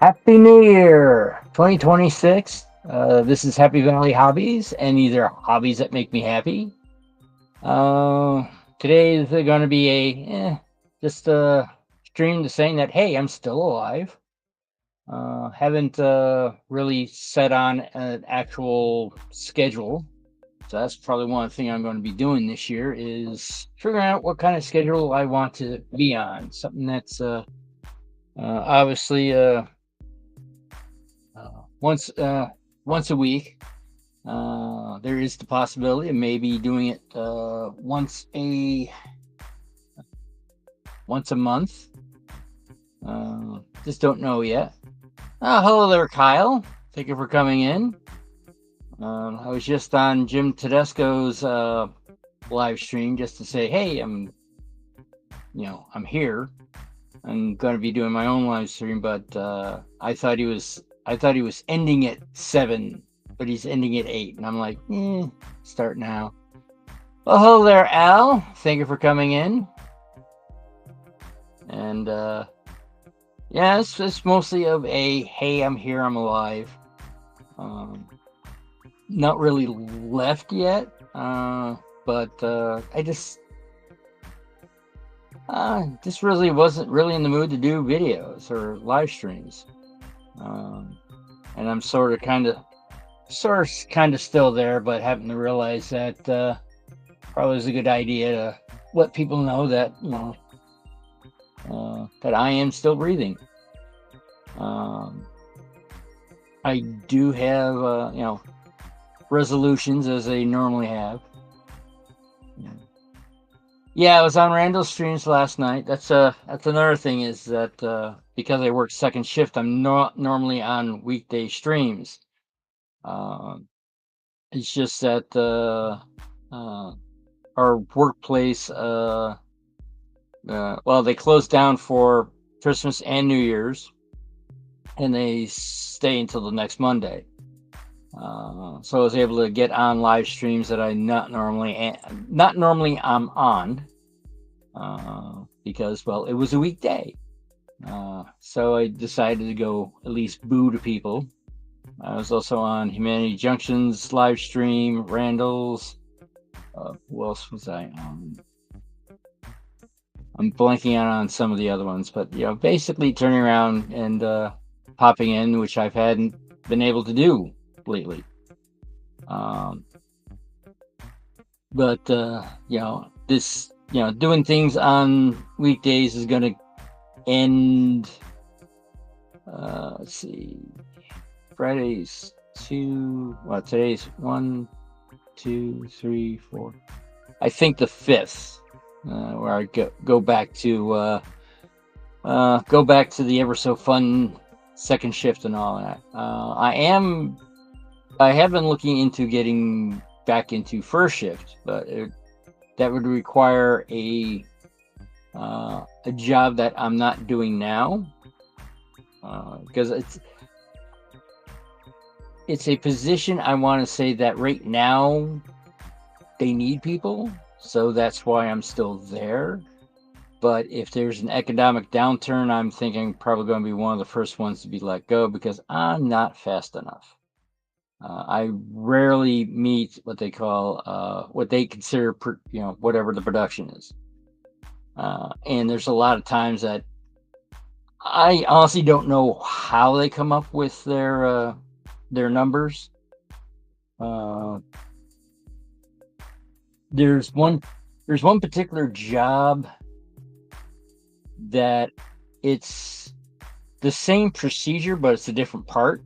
Happy New Year 2026. This is Happy Valley Hobbies, and these are hobbies that make me happy. Uh, Today is going to be just a stream to saying that, hey, I'm still alive. Haven't really set on an actual schedule. So that's probably one thing I'm going to be doing this year is figuring out what kind of schedule I want to be on. Something that's obviously once once a week. There is the possibility of maybe doing it once a month. Just don't know yet. Hello there, Kyle. Thank you for coming in. I was just on Jim Tedesco's live stream just to say, hey, I'm here. I'm going to be doing my own live stream, but I thought he was ending at 7, but he's ending at 8, and I'm like, start now. Well, hello there, Al. Thank you for coming in. And yeah, it's mostly of a hey, I'm here, I'm alive. Not really left yet, but I just really wasn't really in the mood to do videos or live streams. And I'm sort of kind of still there, but having to realize that probably is a good idea to let people know that that I am still breathing. I do have resolutions as they normally have. Yeah, I was on Randall's streams last night. That's another thing is that because I work second shift, I'm not normally on weekday streams. It's just that our workplace, they closed down for Christmas and New Year's, and they stay until the next Monday. So I was able to get on live streams that I not normally I'm on, because it was a weekday. So I decided to go at least boo to people. I was also on Humanity Junction's live stream, Randall's. Who else was I on? I'm blanking out on some of the other ones, but basically turning around and popping in, which I hadn't been able to do lately. But this doing things on weekdays is going to end. Let's see, Friday's today's 1, 2, 3, 4. I think the 5th, where I go back to the ever so fun second shift and all that. I have been looking into getting back into first shift, but that would require a job that I'm not doing now, because it's a position I want to say that right now they need people, so that's why I'm still there. But if there's an economic downturn, I'm thinking probably going to be one of the first ones to be let go because I'm not fast enough. I rarely meet what they call what they consider whatever the production is, and there's a lot of times that I honestly don't know how they come up with their numbers. There's one particular job that it's the same procedure, but it's a different part.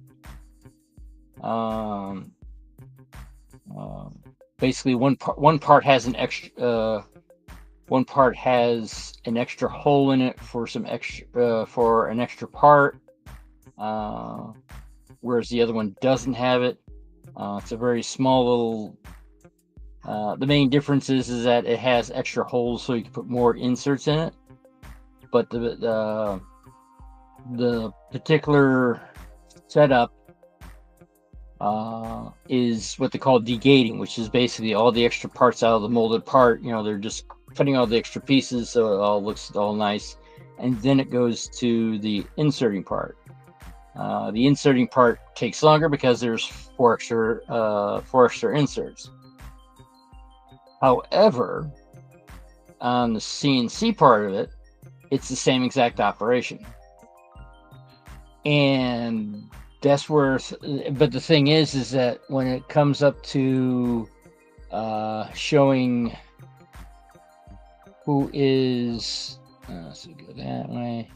Basically, one part has an extra hole in it for an extra part, whereas the other one doesn't have it. It's a very small little. The main difference is that it has extra holes so you can put more inserts in it. But the particular setup is what they call degating, which is basically all the extra parts out of the molded part. They're just cutting all the extra pieces so it all looks all nice, and then it goes to the inserting part. The inserting part takes longer because there's four extra inserts. However, on the CNC part of it, it's the same exact operation. And that's where, but the thing is that when it comes up to showing who is, let's go that way.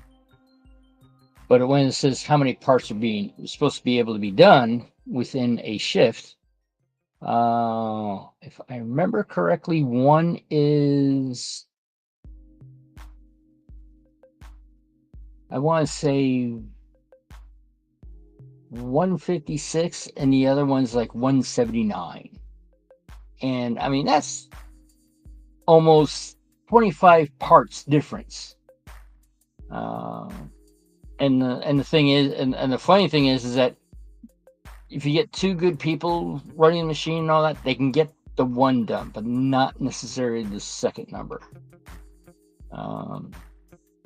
But when it says how many parts are supposed to be able to be done within a shift, if I remember correctly, one is, I want to say 156, and the other one's like 179. And I mean, that's almost 25 parts difference. And the thing is, and the funny thing is that if you get two good people running the machine and all that, they can get the one done, but not necessarily the second number.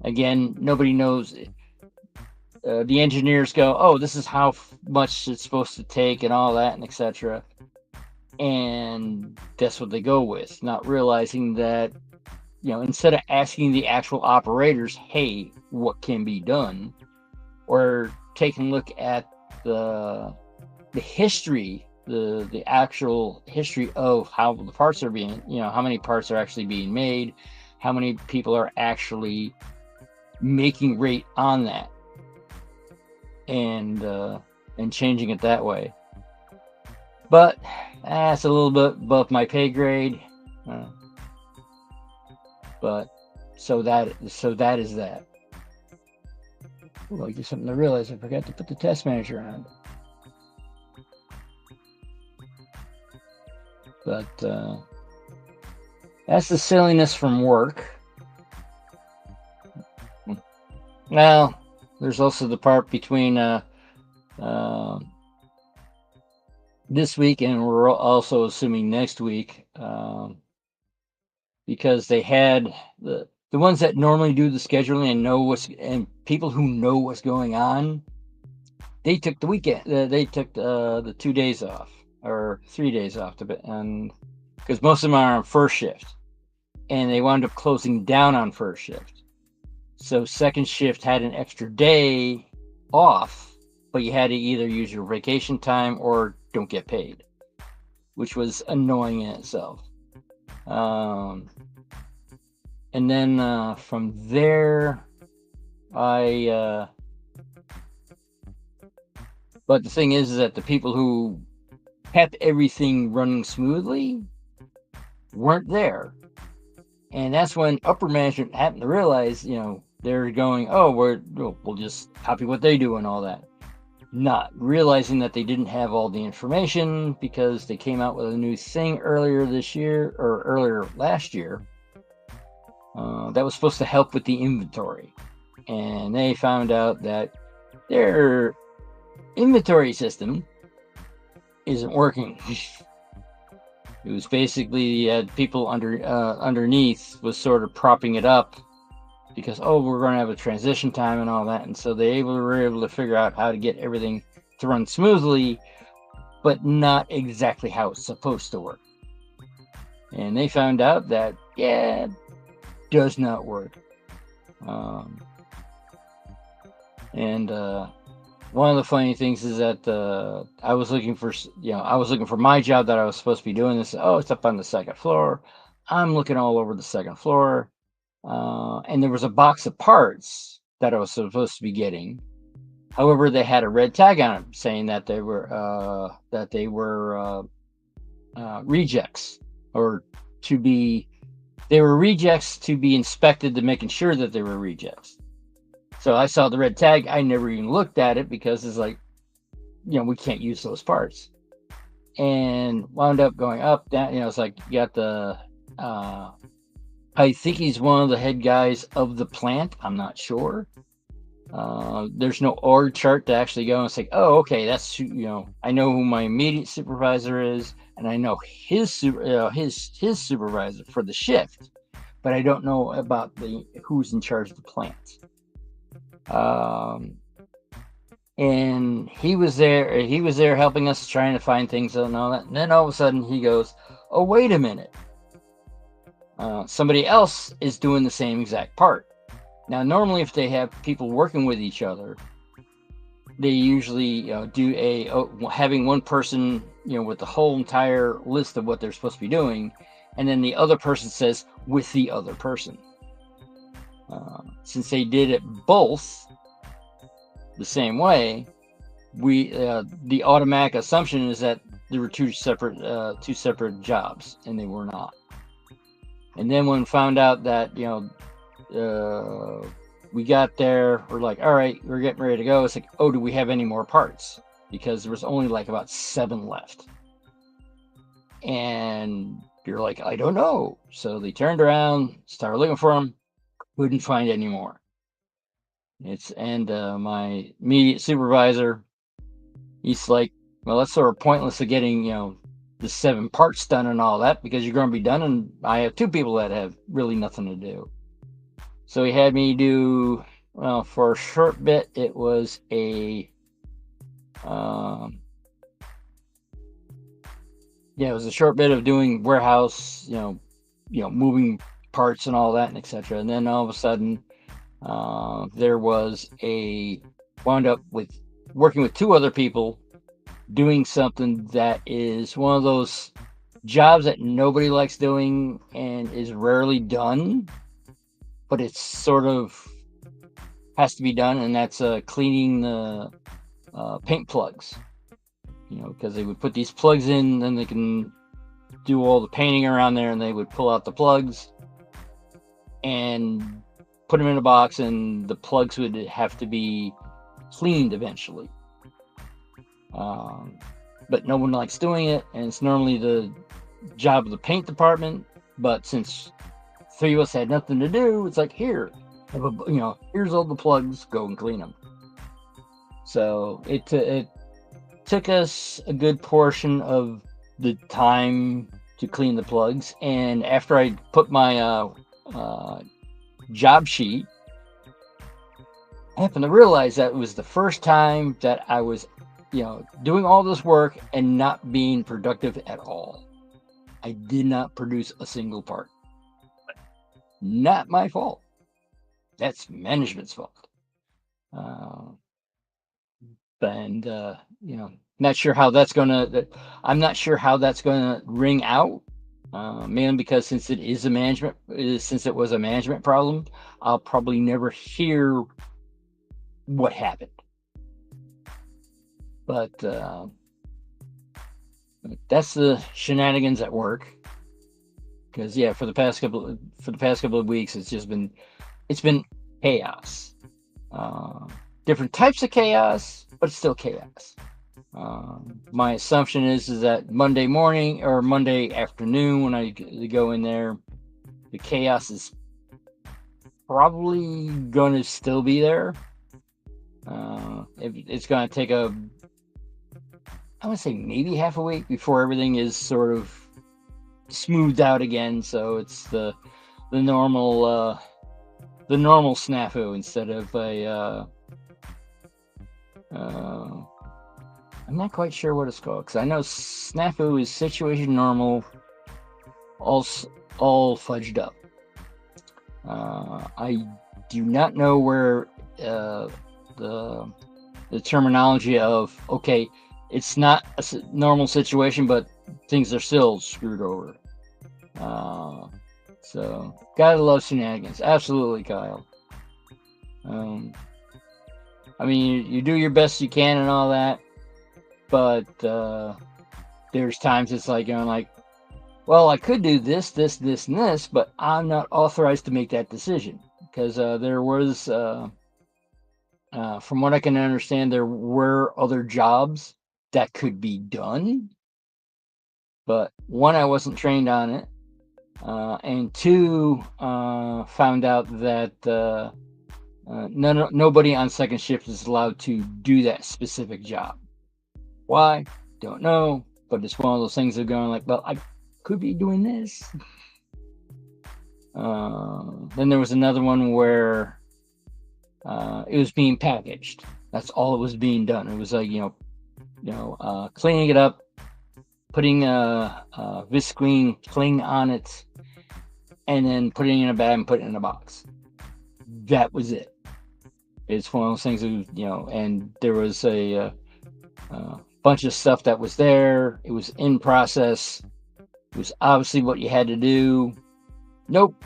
Again, nobody knows. The engineers go, oh, this is how much it's supposed to take and all that, and etc. And that's what they go with, not realizing that, instead of asking the actual operators, hey, what can be done, or taking a look at the history, the actual history of how the parts are being, how many parts are actually being made, how many people are actually making rate on that, and changing it that way. But that's a little bit above my pay grade. But so that is that. Ooh, I did something to realize I forgot to put the test manager on. But that's the silliness from work. Well, there's also the part between this week, and we're also assuming next week, because they had the ones that normally do the scheduling and people who know what's going on. They took the weekend. They took the 2 days off, or 3 days off, and because most of them are on first shift, and they wound up closing down on first shift. So second shift had an extra day off, but you had to either use your vacation time or don't get paid, which was annoying in itself. And then from there, but the thing is that the people who kept everything running smoothly weren't there. And that's when upper management happened to realize, they're going, oh, we'll just copy what they do and all that. Not realizing that they didn't have all the information, because they came out with a new thing earlier this year, or earlier last year, that was supposed to help with the inventory. And they found out that their inventory system isn't working. It was basically people underneath was sort of propping it up, because we're going to have a transition time and all that, and so they were able to figure out how to get everything to run smoothly, but not exactly how it's supposed to work. And they found out that it does not work. And one of the funny things is that I was looking for my job that I was supposed to be doing this. Oh, it's up on the second floor. I'm looking all over the second floor. And there was a box of parts that I was supposed to be getting. However, they had a red tag on them saying that they were rejects, or they were rejects to be inspected, to making sure that they were rejects. So I saw the red tag. I never even looked at it, because it's like, we can't use those parts. And wound up going up, down. It's like you got the. I think he's one of the head guys of the plant. I'm not sure. There's no org chart to actually go and say, oh, okay, that's I know who my immediate supervisor is, and I know his supervisor for the shift, but I don't know about who's in charge of the plant. and he was there. He was there helping us, trying to find things and all that. And then all of a sudden, he goes, "Oh, wait a minute! Somebody else is doing the same exact part." Now, normally, if they have people working with each other, they usually do having one person with the whole entire list of what they're supposed to be doing, and then the other person says with the other person. Since they did it both the same way, the automatic assumption is that there were two separate jobs, and they were not. And then when we found out that we got there, we're like, all right, we're getting ready to go. It's like, oh, do we have any more parts? Because there was only like about 7 left. And you're like, I don't know. So they turned around, started looking for them, couldn't find any more. My immediate supervisor, he's like, well, that's sort of pointless of getting, the 7 parts done and all that, because you're going to be done, and I have 2 people that have really nothing to do. So he had me do, well, for a short bit, it was it was a short bit of doing warehouse, moving parts and all that, and etc. And then all of a sudden, there was wound up with working with 2 other people, doing something that is one of those jobs that nobody likes doing and is rarely done, but it's sort of has to be done, and that's cleaning the paint plugs. Because they would put these plugs in, then they can do all the painting around there, and they would pull out the plugs and put them in a box, and the plugs would have to be cleaned eventually. But no one likes doing it, and it's normally the job of the paint department. But since 3 of us had nothing to do, it's like, here's all the plugs, go and clean them. So it took us a good portion of the time to clean the plugs, and after I put my job sheet, I happened to realize that it was the first time that I was doing all this work and not being productive at all. I did not produce a single part. Not my fault. That's management's fault. Not sure how that's gonna. I'm not sure how that's gonna ring out. Mainly because since it was a management problem, I'll probably never hear what happened. But that's the shenanigans at work. Because for the past couple of weeks, it's been chaos. Different types of chaos, but it's still chaos. My assumption is that Monday morning or Monday afternoon, when I go in there, the chaos is probably going to still be there. It's going to take I would say maybe half a week before everything is sort of smoothed out again. So it's the normal snafu instead of I'm not quite sure what it's called, because I know snafu is situation normal, all fudged up. I do not know where the terminology of, okay, it's not a normal situation, but things are still screwed over. So gotta love shenanigans, absolutely, Kyle. I mean, you do your best you can and all that, but there's times it's like going like, well, I could do this, this, this, and this, but I'm not authorized to make that decision, because there was, from what I can understand, there were other jobs that could be done, but 1, I wasn't trained on it, and 2, found out that nobody on second shift is allowed to do that specific job. Why? Don't know, but it's one of those things that are going like, well, I could be doing this. Then there was another one where it was being packaged. That's all it was being done. It was like, cleaning it up, putting a visqueen cling on it, and then putting it in a bag and putting it in a box. That was it. It's one of those things that, and there was a bunch of stuff that was there. It was in process. It was obviously what you had to do. Nope.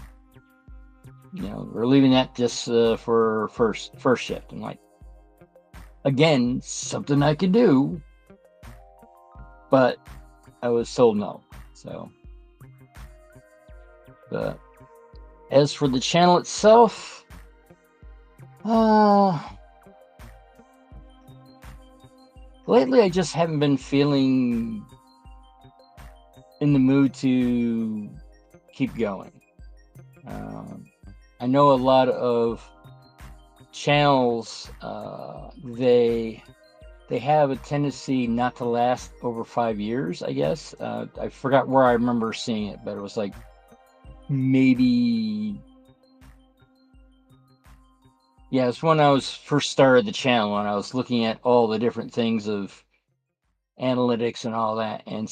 We're leaving that just for first shift. I'm like, again, something I could do, but I was told no. So, but as for the channel itself, lately I just haven't been feeling in the mood to keep going. I know a lot of channels, they have a tendency not to last over 5 years, I guess. I forgot where I remember seeing it, but it was like maybe, yeah, it's when I was first started the channel and I was looking at all the different things of analytics and all that, and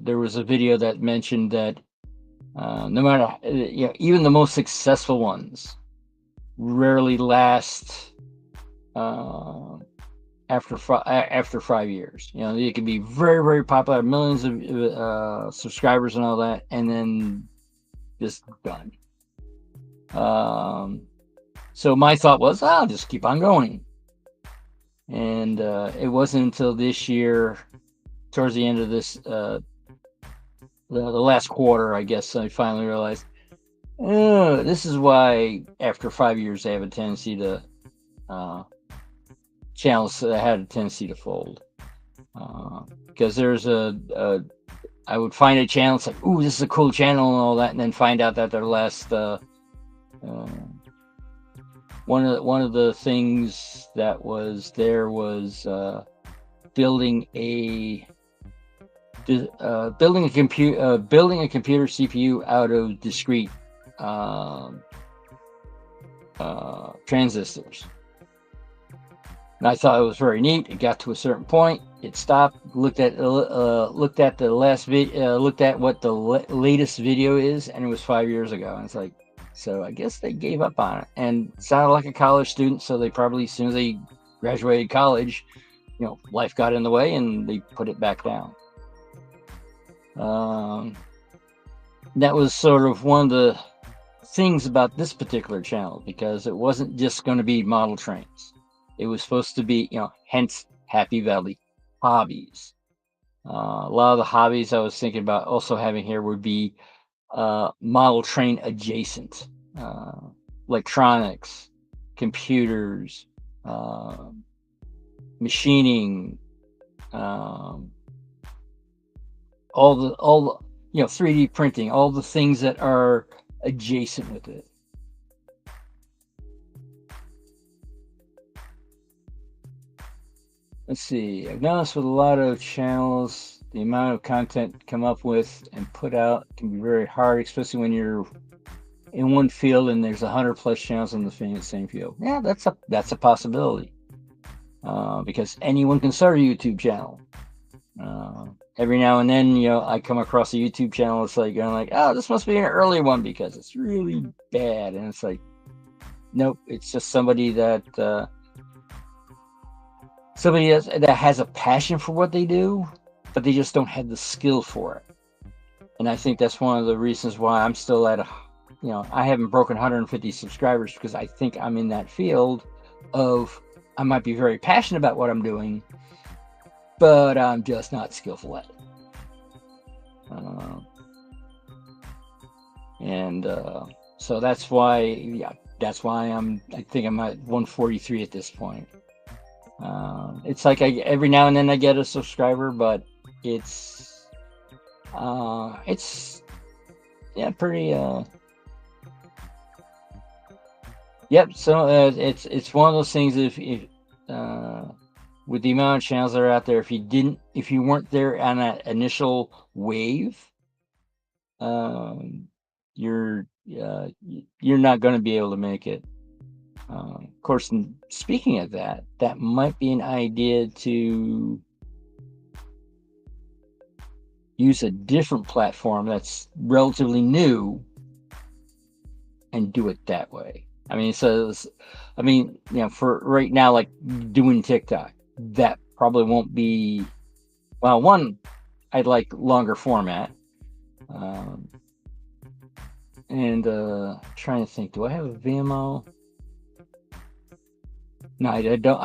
there was a video that mentioned that no matter, even the most successful ones rarely last after 5 years. It can be very, very popular, millions of subscribers and all that, and then just done. So my thought was, I'll just keep on going. And it wasn't until this year, towards the end of this, the last quarter, I guess, I finally realized, this is why after 5 years they have a tendency to, channels that had a tendency to fold. Because there's I would find a channel, it's like, ooh, this is a cool channel and all that, and then find out that their last, one of the things that was there was building a computer CPU out of discrete transistors. And I thought it was very neat. It got to a certain point, it stopped. Looked at the last video, looked at what the latest video is, and it was 5 years ago. And it's like, so I guess they gave up on it. And it sounded like a college student, so they probably, as soon as they graduated college, life got in the way and they put it back down. That was sort of one of the things about this particular channel, because it wasn't just going to be model trains. It was supposed to be, hence Happy Valley Hobbies. A lot of the hobbies I was thinking about also having here would be model train adjacent, electronics, computers, machining, all the 3D printing, all the things that are adjacent with it. Let's see, I've noticed with a lot of channels, the amount of content come up with and put out can be very hard, especially when you're in one field and there's 100+ channels in the same field. Yeah, that's a possibility, because anyone can start a YouTube channel. Every now and then, I come across a YouTube channel. It's like, I'm like, oh, this must be an early one because it's really bad. And it's like, nope, it's just somebody that has a passion for what they do, but they just don't have the skill for it. And I think that's one of the reasons why I'm still at I haven't broken 150 subscribers, because I think I'm in that field of, I might be very passionate about what I'm doing, but I'm just not skillful at it. So that's why, I think I'm at 143 at this point. It's like every now and then I get a subscriber, but it's pretty yep. So it's one of those things. If with the amount of channels that are out there, if you weren't there on that initial wave, you're not going to be able to make it. Of course, speaking of that, that might be an idea to use a different platform that's relatively new and do it that way. I mean, for right now, like doing TikTok, that probably won't be, well, one, I'd like longer format. Um, and trying to think, do I have a Vimeo? No, I don't.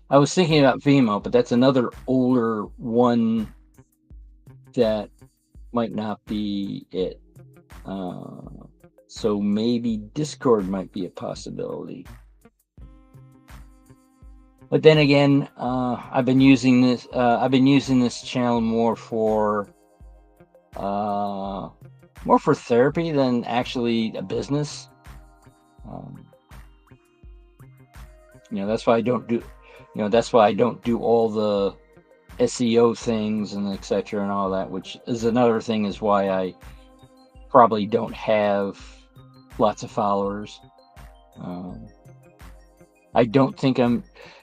I was thinking about Vimeo, but that's another older one that might not be it. So maybe Discord might be a possibility. But then again, I've been using this. I've been using this channel more for therapy than actually a business. That's why I don't do. That's why I don't do all the SEO things and etc. and all that, which is another thing is why I probably don't have lots of followers. I don't think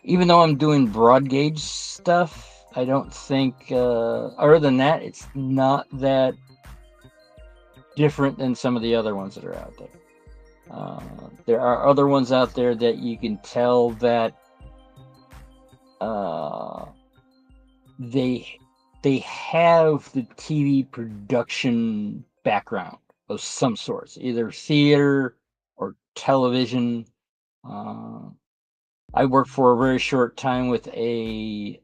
even though I'm doing broad gauge stuff, I don't think, other than that, it's not that different than some of the other ones that are out there. There are other ones out there that you can tell that they have the TV production background of some sorts, either theater or television. I worked for a very short time with a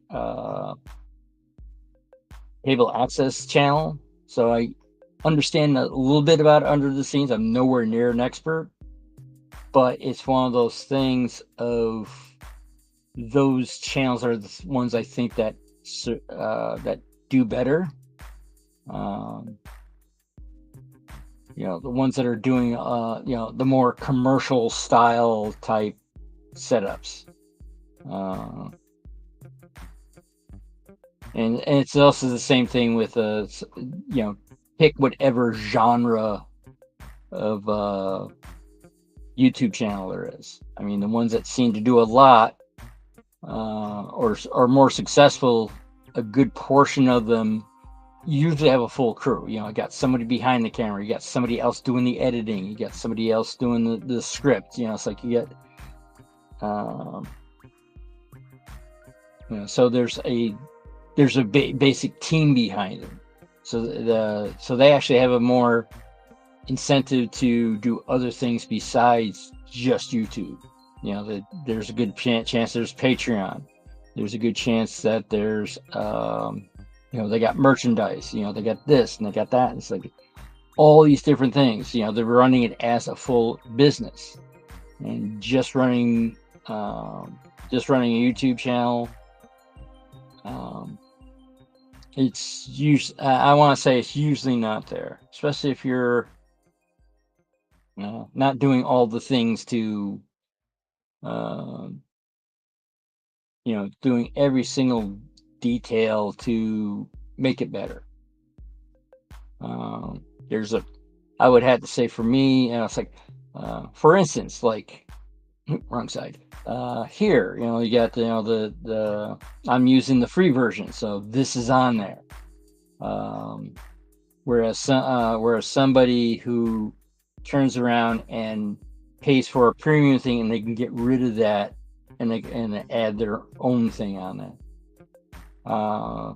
cable access channel, so I understand a little bit about under the scenes. I'm nowhere near an expert, but it's one of those things of those channels are the ones I think that do better. The ones that are doing the more commercial style type setups. And it's also the same thing with pick whatever genre of YouTube channel there is. I mean, the ones that seem to do a lot or are more successful, a good portion of them usually have a full crew. You got somebody behind the camera, you got somebody else doing the editing, you got somebody else doing the script. It's like you get so there's a basic team behind them, so they actually have a more incentive to do other things besides just YouTube. There's a good chance there's Patreon. There's a good chance that there's they got merchandise. They got this and they got that. It's like all these different things. They're running it as a full business, and just running a YouTube channel. It's usually, I want to say it's usually not there, especially if you're not doing all the things to, doing every single detail to make it better. I would have to say for me, it's like, for instance, like, wrong side. Here, you got the I'm using the free version, so this is on there. Whereas somebody who turns around and pays for a premium thing, and they can get rid of that, and they add their own thing on that.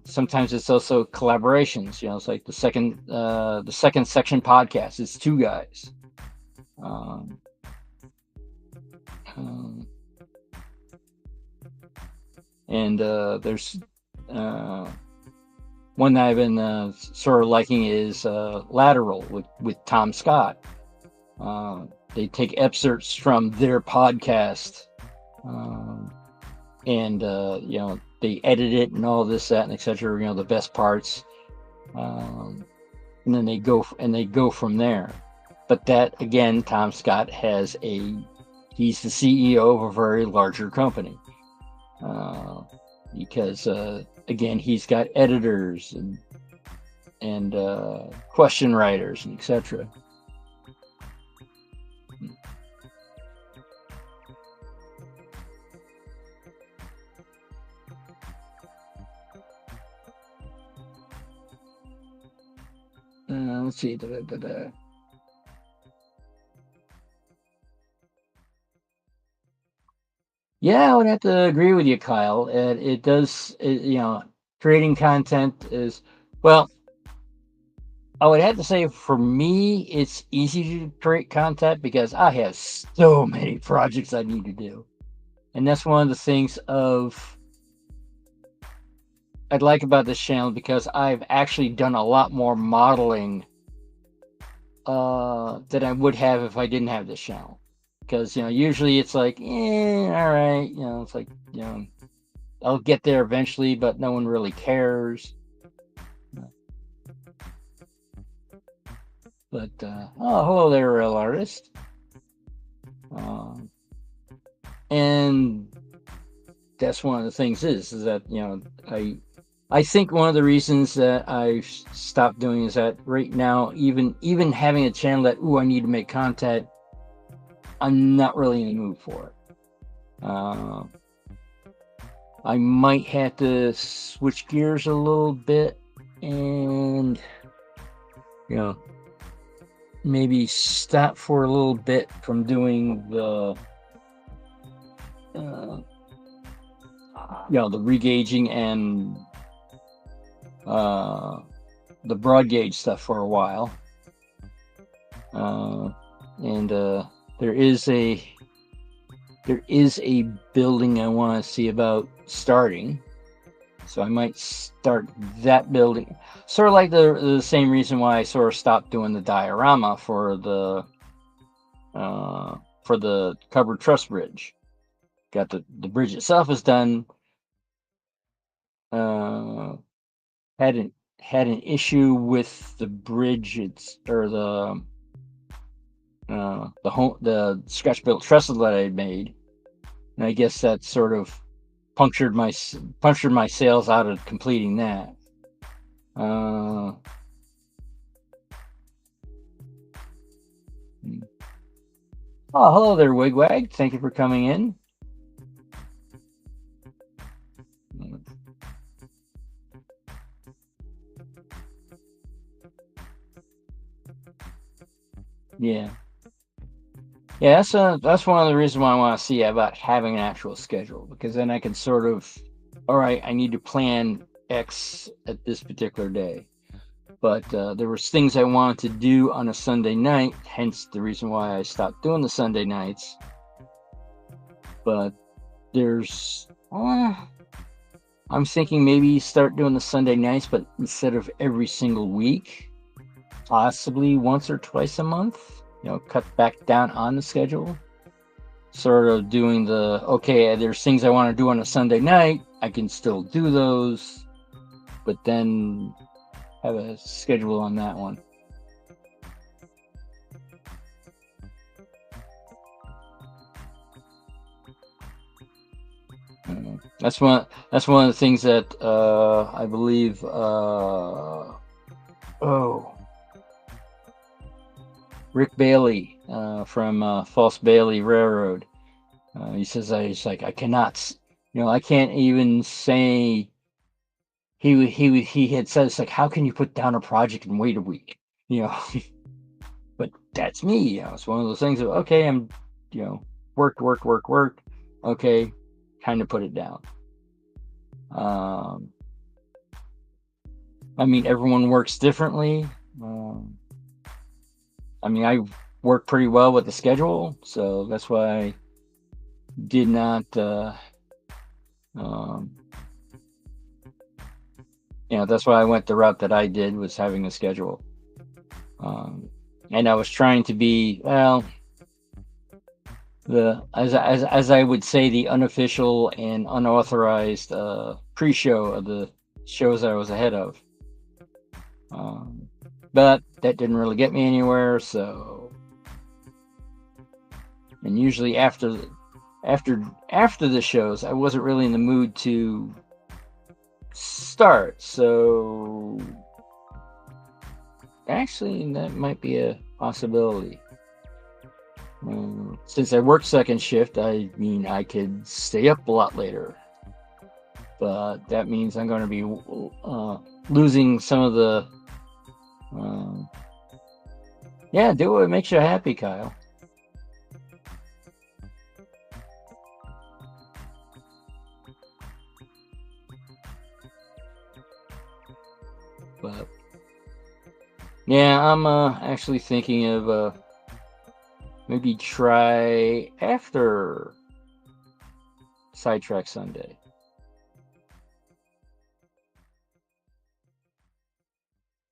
Sometimes it's also collaborations. It's like the second section podcast. It's two guys. And there's one that I've been sort of liking is Lateral with Tom Scott. They take excerpts from their podcast, and they edit it and all this, that, and etc. The best parts, and then they go from there. But that again, Tom Scott he's the CEO of a very larger company, because again, he's got editors and question writers and etc. let's see. Da, da, da, da. Yeah, I would have to agree with you, Kyle. It does, creating content is, well, I would have to say for me, it's easy to create content because I have so many projects I need to do. And that's one of the things of I'd like about this channel because I've actually done a lot more modeling than I would have if I didn't have this channel. Because usually it's like, all right, it's like I'll get there eventually, but no one really cares. But oh, hello there, real artist. And that's one of the things is that I think one of the reasons that I've stopped doing is that right now, even having a channel that I need to make content, I'm not really in the mood for it. I might have to switch gears a little bit and maybe stop for a little bit from doing the the regaging and the broad gauge stuff for a while. And there is a building I want to see about starting, so I might start that building. Sort of like the same reason why I sort of stopped doing the diorama for the covered truss bridge. Got the bridge itself is done. Had an issue with the bridge. The scratch built trestle that I had made, and I guess that sort of punctured my sails out of completing that. Oh, hello there, Wigwag. Thank you for coming in. Yeah. Yeah, that's one of the reasons why I want to see about having an actual schedule, because then I can sort of, all right, I need to plan X at this particular day. But there was things I wanted to do on a Sunday night, hence the reason why I stopped doing the Sunday nights. But I'm thinking maybe start doing the Sunday nights, but instead of every single week, possibly once or twice a month. Cut back down on the schedule. Sort of doing okay, there's things I want to do on a Sunday night. I can still do those, but then have a schedule on that one. That's one of the things that I believe. Rick Bailey from False Bailey Railroad. He says I cannot, I can't even say. He had said it's like, how can you put down a project and wait a week? But that's me. It's one of those things of, okay, I'm work. Okay, kind of put it down. I mean, everyone works differently. I mean, I work pretty well with the schedule, so that's why I did not, that's why I went the route that I did, was having a schedule. And I was trying to be, well, as I would say, the unofficial and unauthorized pre-show of the shows that I was ahead of. But that didn't really get me anywhere, so. And usually after the shows, I wasn't really in the mood to start, so actually that might be a possibility. Since I work second shift, I mean, I could stay up a lot later, but that means I'm going to be losing some of the Um, yeah, do what makes you happy, Kyle. But yeah, I'm actually thinking of maybe try after Sidetrack Sunday.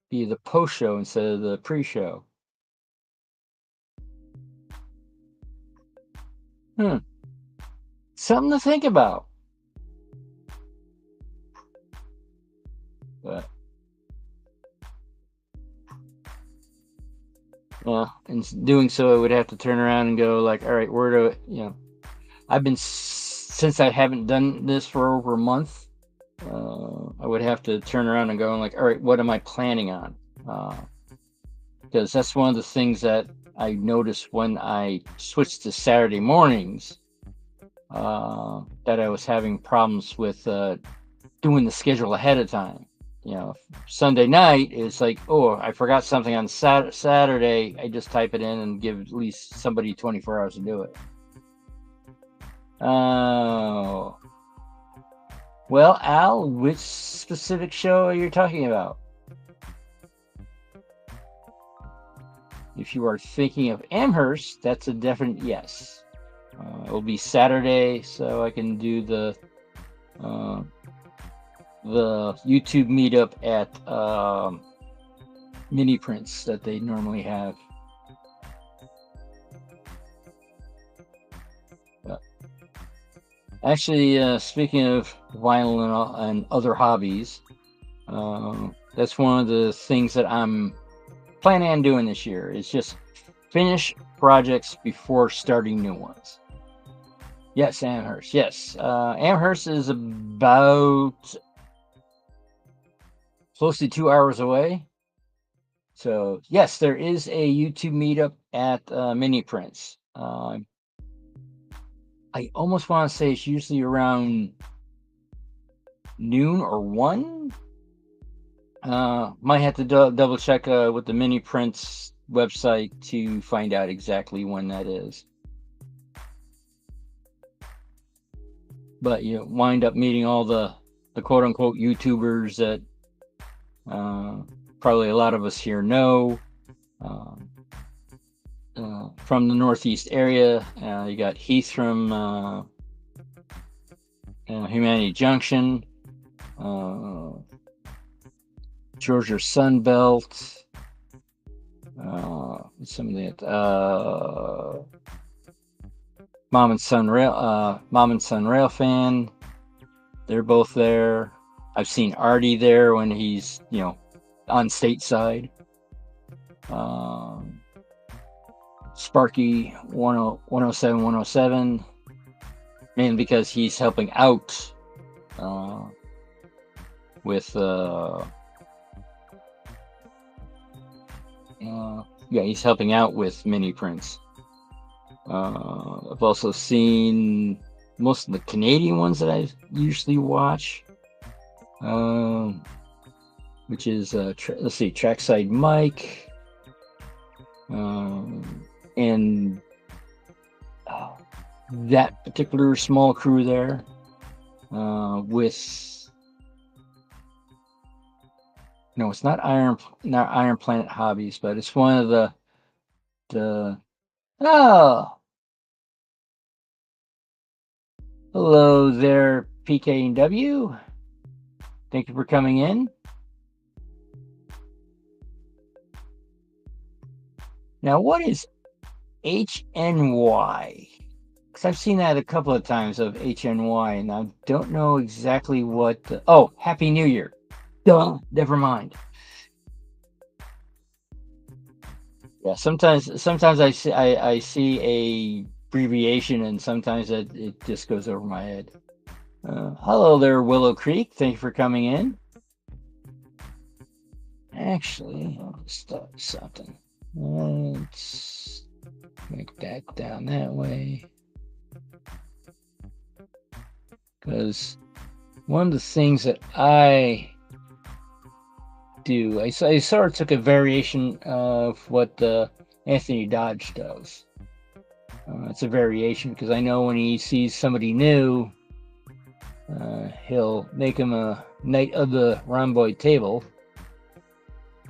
Be the post show instead of the pre show. Hmm. Something to think about. But yeah, in doing so, I would have to turn around and go like, all right, where do I've been since I haven't done this for over a month. I would have to turn around and go like, all right, what am I planning on? Because that's one of the things that I noticed when I switched to Saturday mornings, that I was having problems with doing the schedule ahead of time. Sunday night is like, oh, I forgot something on Saturday. I just type it in and give at least somebody 24 hours to do it. Oh. Well, Al, which specific show are you talking about? If you are thinking of Amherst, that's a definite yes. It'll be Saturday, so I can do the YouTube meetup at Mini Prints that they normally have. Actually, speaking of vinyl and other hobbies, that's one of the things that I'm planning on doing this year. Is just finish projects before starting new ones. Yes, Amherst. Yes, Amherst is about close to 2 hours away. So yes, there is a YouTube meetup at Mini Prints. I almost want to say it's usually around noon or 1. Might have to double check with the Mini Prints website to find out exactly when that is. But you wind up meeting all the quote unquote YouTubers that probably a lot of us here know. From the Northeast area, you got Heath from Humanity Junction, Georgia Sunbelt, some of that Mom and Son Rail Fan. They're both there. I've seen Artie there when he's on stateside. Sparky 107 107, mainly because he's helping out with he's helping out with Mini Prints. I've also seen most of the Canadian ones that I usually watch, which is let's see, Trackside Mike, and that particular small crew there, with no, it's not Iron Planet Hobbies, but it's one of the oh, hello there, PK&W. Thank you for coming in. Now, what is HNY? Because I've seen that a couple of times of HNY, and I don't know exactly what. Oh, Happy New Year. Duh, never mind. Yeah, sometimes I see a abbreviation, and sometimes it just goes over my head. Hello there, Willow Creek. Thank you for coming in. Actually, I'll start something. Let's make that down that way. Because one of the things that I do. I sort of took a variation of what Anthony Dodge does. It's a variation because I know when he sees somebody new, he'll make him a knight of the rhomboid table.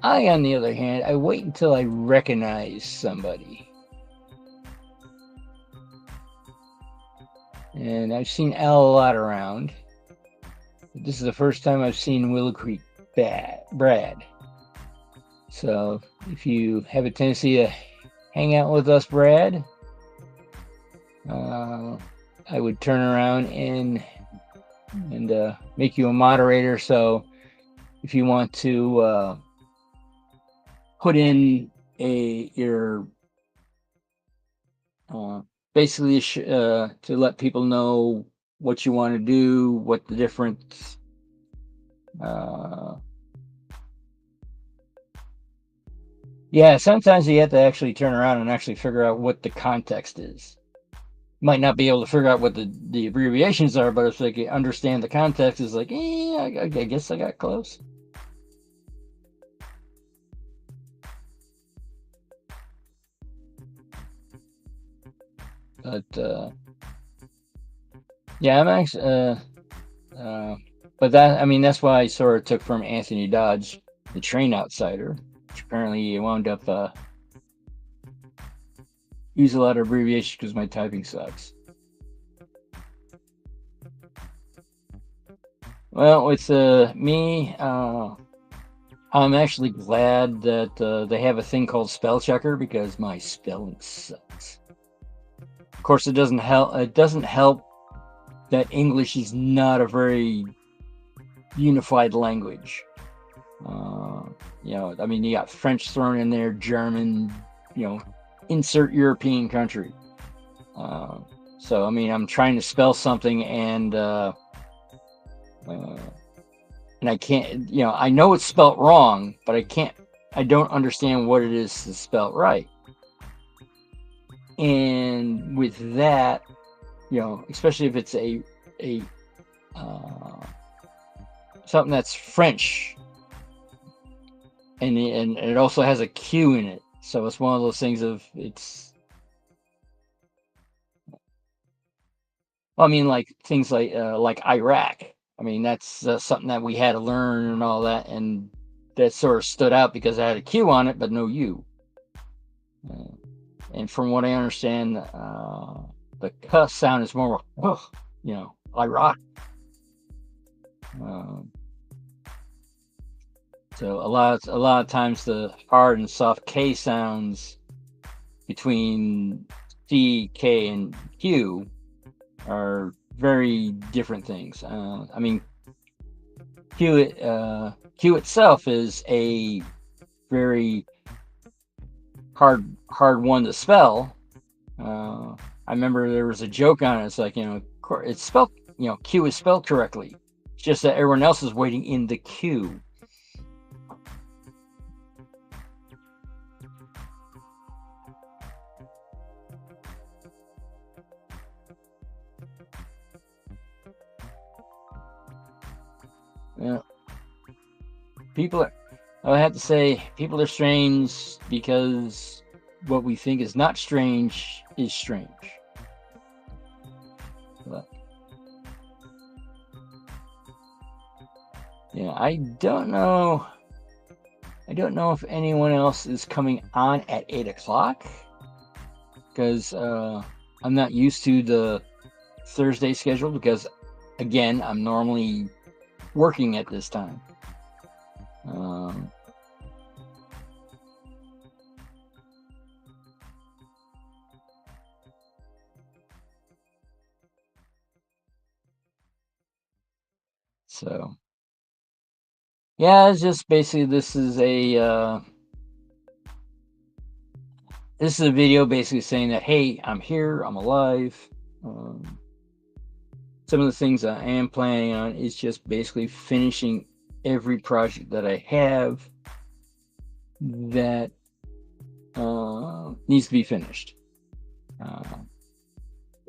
I, on the other hand, I wait until I recognize somebody. And I've seen Al a lot around. This is the first time I've seen Willow Creek Brad. So if you have a tendency to hang out with us, Brad, I would turn around and make you a moderator. So if you want to put in your basically to let people know what you want to do, what the different yeah, sometimes you have to actually turn around and actually figure out what the context is. Might not be able to figure out what the abbreviations are, but if they can understand the context, it's like, I guess I got close. But yeah, I'm actually but that, I mean, that's why I sort of took from Anthony Dodge, the Train Outsider, which apparently wound up use a lot of abbreviations because my typing sucks. Well, with me, I'm actually glad that they have a thing called spell checker because my spelling sucks. Of course, it doesn't help. It doesn't help that English is not a very unified language. You know, I mean, you got French thrown in there, German, you know, insert European country. So, I mean, I'm trying to spell something and I can't, you know, I know it's spelt wrong, but I don't understand what it is to spell right. And with that, you know, especially if it's a something that's French, and it also has a Q in it, so it's one of those things of it's. I mean, like things like Iraq. I mean, that's something that we had to learn and all that, and that sort of stood out because it had a Q on it, but no U. And from what I understand, the "k" sound is more, you know, Iraq. So a lot of times the hard and soft K sounds between C, K, and Q are very different things. I mean, Q itself is a very hard one to spell. I remember there was a joke on it. It's like, you know, it's spelled, you know, Q is spelled correctly. It's just that everyone else is waiting in the queue. Yeah. I have to say, people are strange because what we think is not strange is strange. But, yeah, I don't know if anyone else is coming on at 8 o'clock because I'm not used to the Thursday schedule because, again, I'm normally working at this time. So yeah, it's just basically this is a video basically saying that, hey, I'm here, I'm alive. Some of the things I am planning on is just basically finishing every project that I have that needs to be finished.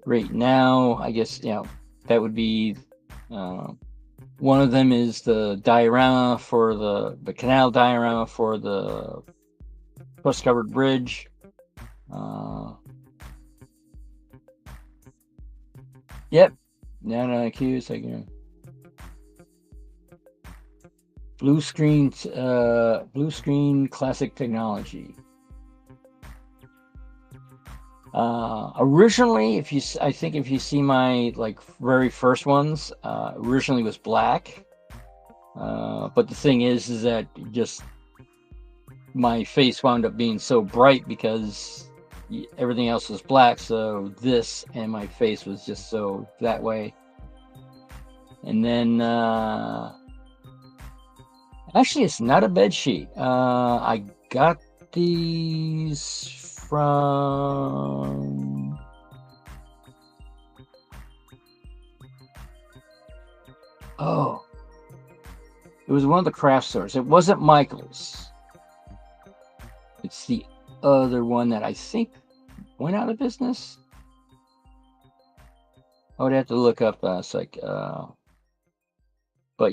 Right now, I guess, you know, that would be the One of them is the diorama for the canal diorama for the crust-covered bridge. Yep. No, Q second. Blue screen classic technology. Originally, I think if you see my like very first ones, originally was black. But the thing is that just my face wound up being so bright because everything else was black. So this and my face was just so that way. And then, actually, it's not a bed sheet. I got these from it was one of the craft stores. It wasn't Michael's. It's the other one that I think went out of business. I would have to look up. But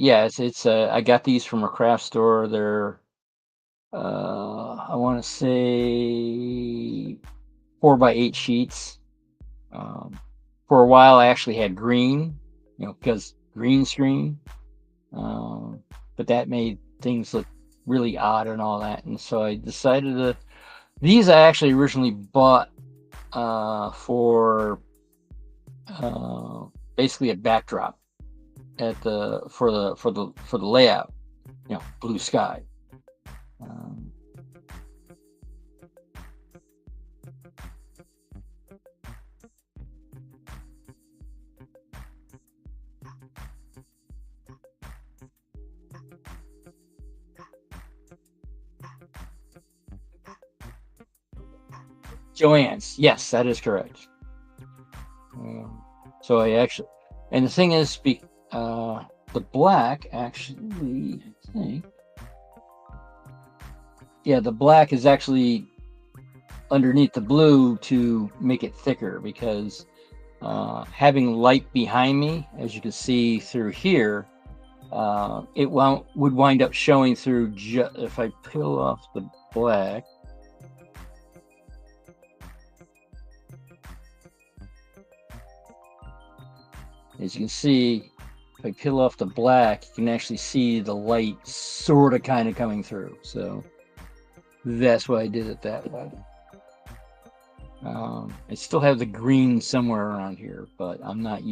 yeah, it's I got these from a craft store. They're I want to say 4x8 sheets. For a while, I actually had green, because green screen. But that made things look really odd and all that, and so I decided to. These I actually originally bought for basically a backdrop for the layout, blue sky. Joann's, yes, that is correct. So I actually, and the thing is, the black actually, I think, yeah, the black is actually underneath the blue to make it thicker because having light behind me, as you can see through here, it would wind up showing through if I peel off the black. As you can see, if I peel off the black, you can actually see the light sort of kind of coming through. So that's why I did it that way. I still have the green somewhere around here, but I'm not.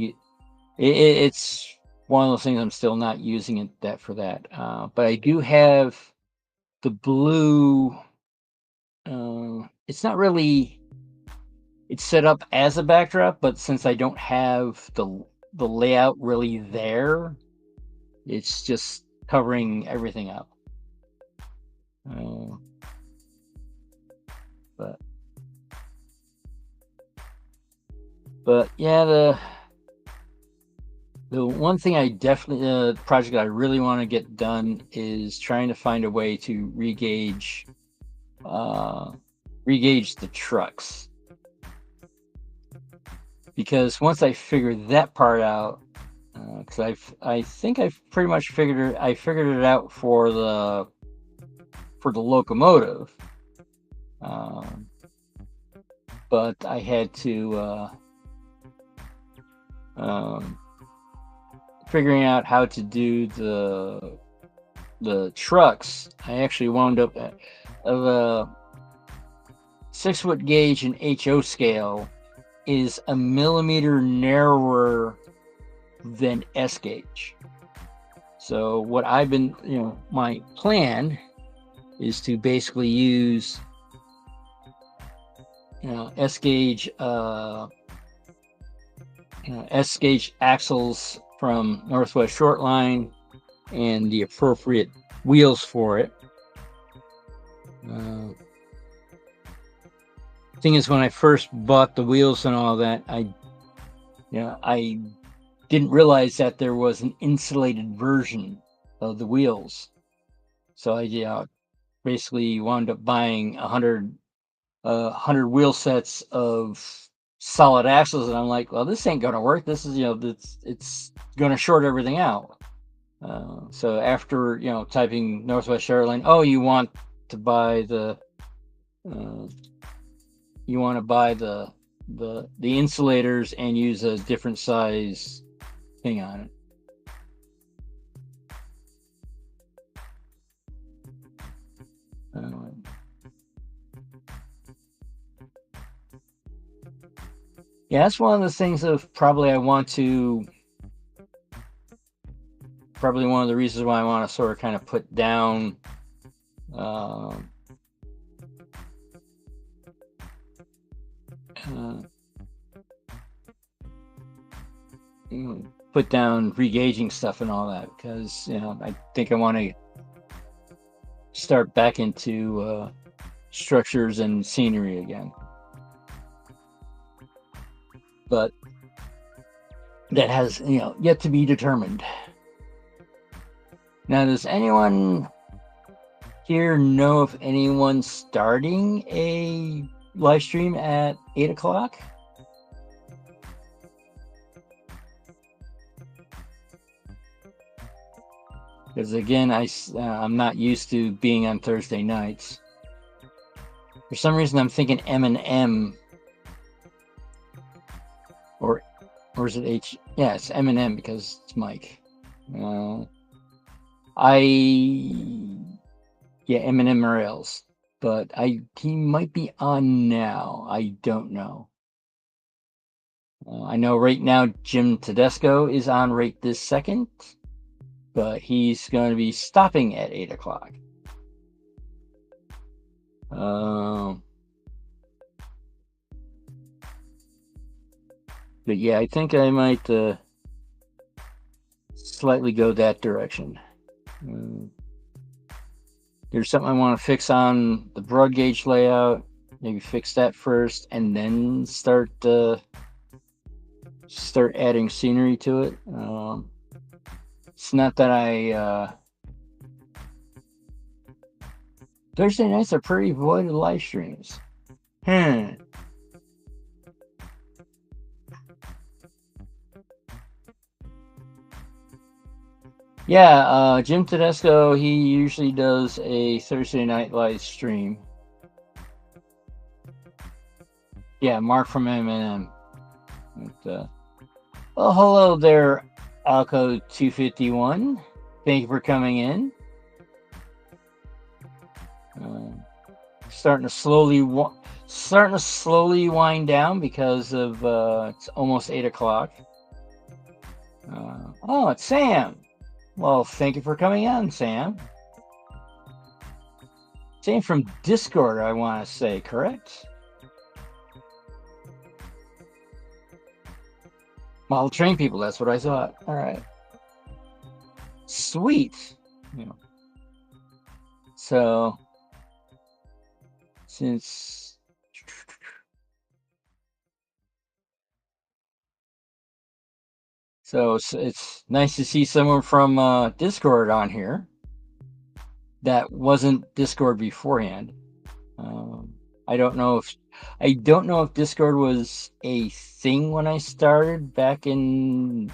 It's one of those things I'm still not using it for that. But I do have the blue. It's not really. It's set up as a backdrop, but since I don't have the layout really there, it's just covering everything up. But yeah, the one thing I definitely project I really want to get done is trying to find a way to regauge the trucks, because once I figure that part out, because I think I've pretty much figured it out for the locomotive, but I had to figuring out how to do the trucks. I actually wound up at a 6-foot gauge and HO scale is a millimeter narrower than S gauge. So what I've been, my plan is to basically use, S gauge, S gauge axles from Northwest Shortline and the appropriate wheels for it. Thing is, when I first bought the wheels and all that, I didn't realize that there was an insulated version of the wheels. So I basically wound up buying 100 wheel sets of solid axles, and I'm like, well, this ain't gonna work. This is, it's gonna short everything out. So after typing Northwest Charlotte, oh, you want to buy the uh, the insulators and use a different size thing on it. Yeah, that's one of the things of probably one of the reasons why I want to sort of kind of put down put down regaging stuff and all that, because I think I want to start back into structures and scenery again. But that has yet to be determined. Now, does anyone here know if anyone's starting a live stream at 8 o'clock? Because again, I'm not used to being on Thursday nights. For some reason, I'm thinking M&M, or is it H? Yeah, it's M&M because it's Mike. M&M Rails, but he might be on now. I don't know. I know right now Jim Tedesco is on right this second, but he's going to be stopping at 8 o'clock. But yeah, I think I might slightly go that direction. There's something I want to fix on the broad gauge layout. Maybe fix that first, and then start adding scenery to it. It's not that I Thursday nights are pretty void of live streams. Yeah, Jim Tedesco, he usually does a Thursday night live stream. Yeah, Mark from M&M. Well, hello there, Alco 251. Thank you for coming in. Starting to slowly wind down because of it's almost 8 o'clock. Oh, it's Sam. Well, thank you for coming on, Sam. Sam from Discord, I want to say, correct? Model train people, that's what I thought. All right. Sweet. So, it's nice to see someone from Discord on here that wasn't Discord beforehand. I don't know if Discord was a thing when I started back in.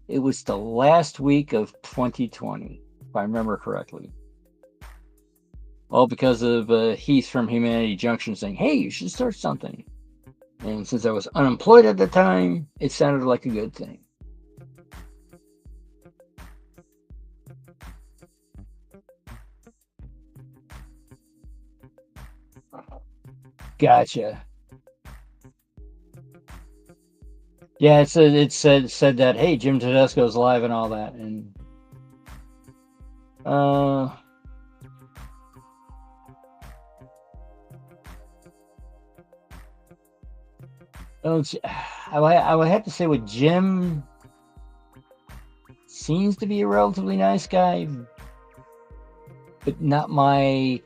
It was the last week of 2020, if I remember correctly. All because of Heath from Humanity Junction saying, "Hey, you should start something." And since I was unemployed at the time, it sounded like a good thing. Gotcha. Yeah, it said that, hey, Jim Tedesco's live and all that, and I would have to say with Jim, seems to be a relatively nice guy, but not my.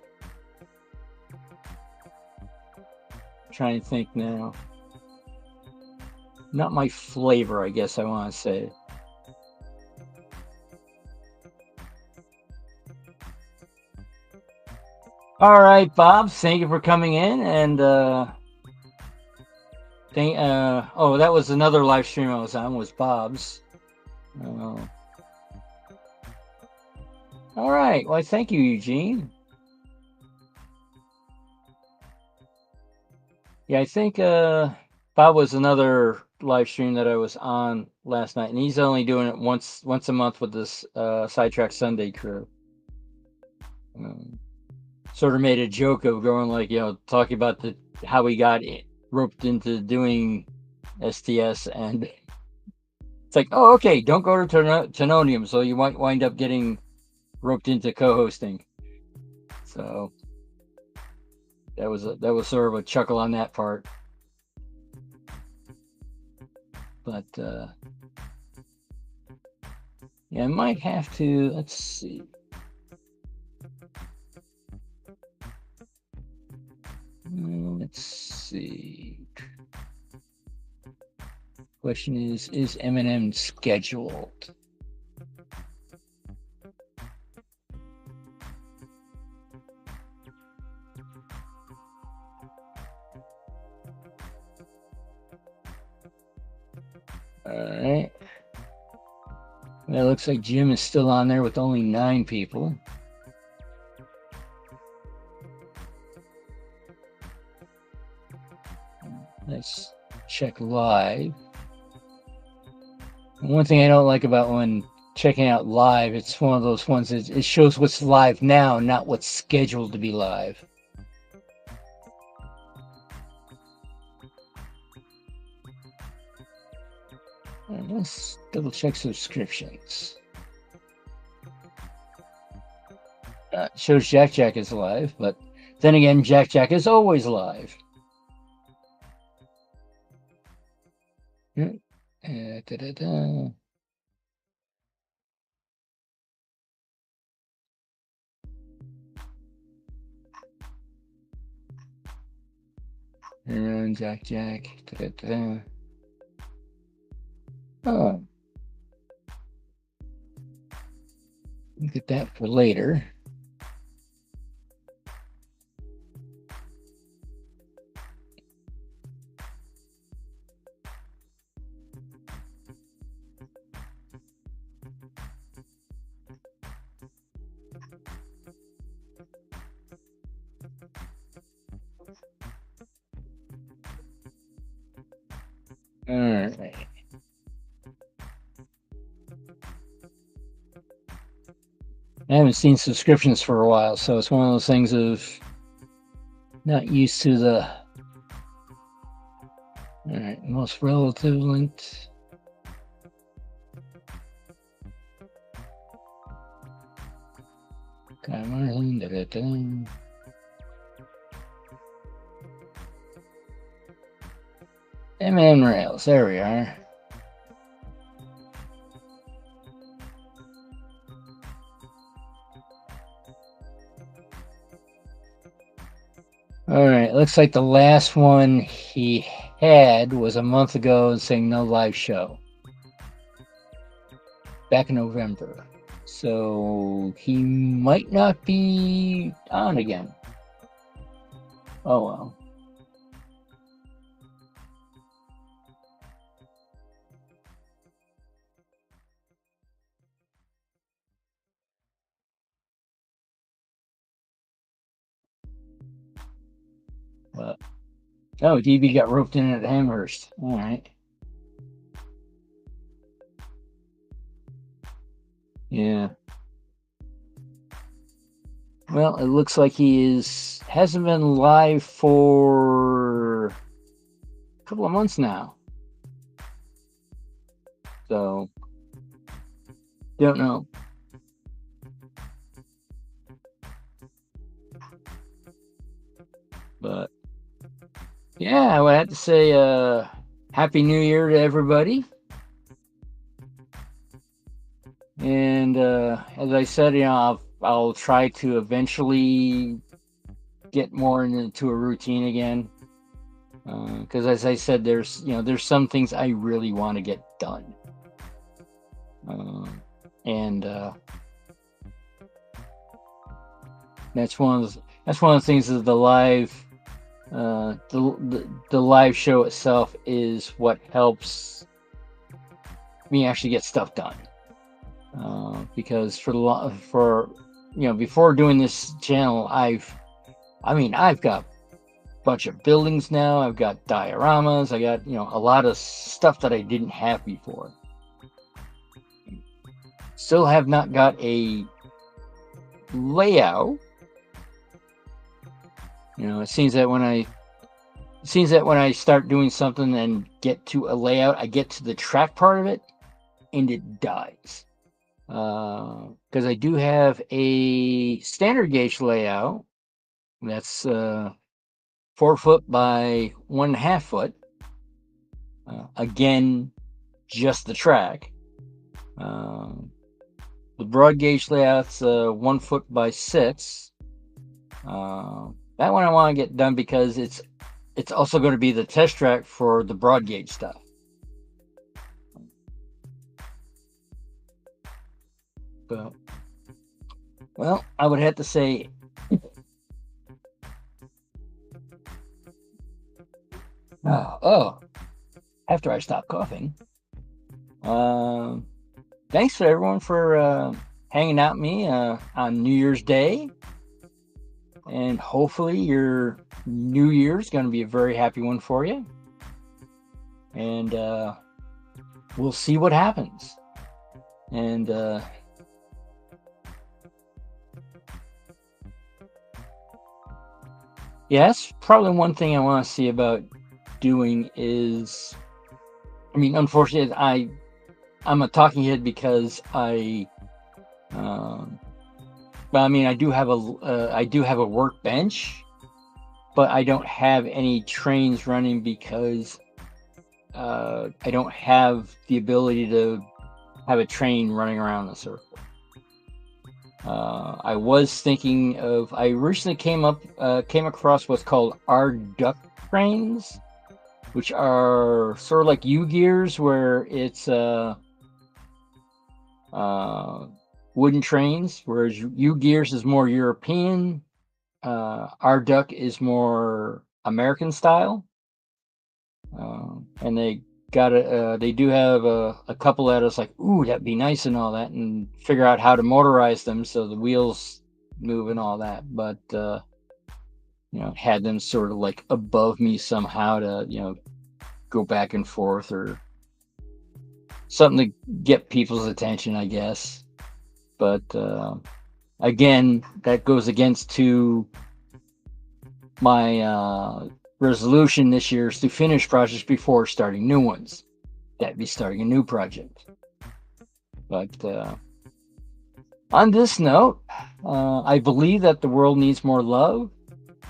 I'm trying to think now. Not my flavor, I guess I want to say. All right, Bob, thank you for coming in, and that was another live stream I was on, was Bob's. All right. Well, thank you, Eugene. Yeah, I think Bob was another live stream that I was on last night, and he's only doing it once a month with this Sidetrack Sunday crew. Sort of made a joke of going like, talking about how he got roped into doing STS, and it's like, oh, okay, don't go to Tenonium, so you might wind up getting roped into co-hosting. So that was sort of a chuckle on that part. But yeah, I might have to. Let's see. Let's see. Question is Eminem scheduled? All right. Well, it looks like Jim is still on there with only 9 people. Let's check live. One thing I don't like about when checking out live, it's one of those ones that it shows what's live now, not what's scheduled to be live. Let's double check subscriptions. Shows Jack Jack is live, but then again, Jack Jack is always live. Da-da-da. And Jack Jack. Da-da-da. Oh. Look at that for later. All right. I haven't seen subscriptions for a while, so it's one of those things of not used to the. All right, most relative linked. MN Rails, there we are. All right, looks like the last one he had was a month ago saying no live show. Back in November. So he might not be on again. Oh well. Oh, DB got roped in at Amherst. All right. Yeah. Well, it looks like he hasn't been live for a couple of months now. So, don't know. But yeah, I would have to say Happy New Year to everybody. And as I said, I'll try to eventually get more into a routine again. Because as I said, there's some things I really want to get done. And that's one of the things of the live. The live show itself is what helps me actually get stuff done. Because for before doing this channel, I've got a bunch of buildings now. I've got dioramas. I got, a lot of stuff that I didn't have before. Still have not got a layout. It seems that when I start doing something and get to a layout, I get to the track part of it and it dies. Because I do have a standard gauge layout that's 4 foot by 1.5 foot. Again, just the track. The broad gauge layout's 1 foot by 6. That one I want to get done because it's also going to be the test track for the broad gauge stuff. But, well, I would have to say after I stop coughing, thanks for everyone for hanging out with me on New Year's Day. And hopefully your New Year's going to be a very happy one for you. And we'll see what happens. And that's probably one thing I want to see about doing is, unfortunately, I'm a talking head because but I do have a workbench, but I don't have any trains running because I don't have the ability to have a train running around in a circle. I was thinking of. I recently came across what's called R-duct trains, which are sort of like U-gears, where it's wooden trains, whereas U-gears is more European. R-duct is more American style, and they do have a couple that is like, ooh, that'd be nice and all that, and figure out how to motorize them so the wheels move and all that. But had them sort of like above me somehow to go back and forth or something to get people's attention, I guess. But again, that goes against to my resolution this year is to finish projects before starting new ones. That'd be starting a new project. But on this note, I believe that the world needs more love.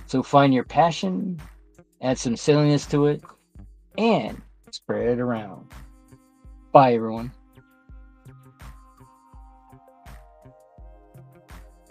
So find your passion, add some silliness to it, and spread it around. Bye, everyone.